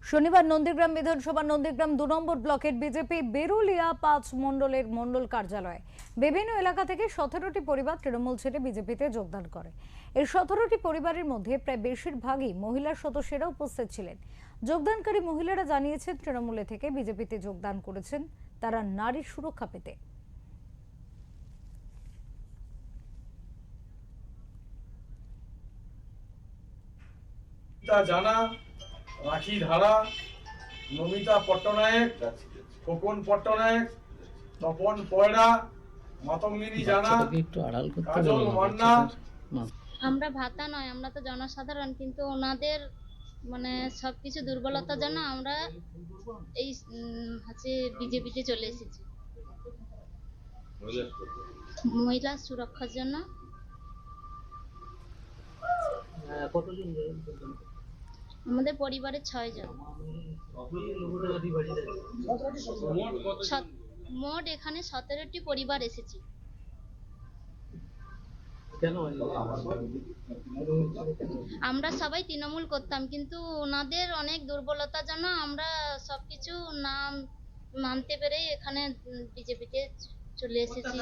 শনিবার নন্দীগ্রাম বিধানসভা নন্দীগ্রাম ২ নম্বর ব্লকের বিজেপি বেরুলিয়া ৫ মণ্ডলের মণ্ডল কার্যালয়ে বিভিন্ন এলাকা থেকে ১৭টি পরিবার তৃণমূল ছেড়ে বিজেপিতে যোগদান করে। এই ১৭টি পরিবারের মধ্যে প্রায় বেশিরভাগই মহিলা সদস্যরা উপস্থিত ছিলেন। যোগদানকারী মহিলারা জানিয়েছেন তৃণমূলে থেকে বিজেপিতে যোগদান করেছেন তারা নারীর সুরক্ষা পেতে। জানা, রাখি ধারা, নমিতা পট্টনায়ক, খোকন পট্টনায়ক, তপন পয়রা, মাতঙ্গিনী জানা, কাজল মান্না। আমরা ভাতা নয়, আমরা তো জনসাধারণ, কিন্তু ওনাদের মানে সবকিছু দুর্বলতার জন্য আমরা এই হচ্ছে বিজেপিতে চলে এসেছি মহিলা সুরক্ষার জন্য। আমাদের পরিবারের 6 জন। মোট এখানে 17টি পরিবার এসেছি। আমরা সবাই তৃণমূল করতাম, কিন্তু ওনাদের অনেক দুর্বলতার জন্য আমরা সবকিছু মানতে পেরে এখানে বিজেপিতে চলে এসেছি।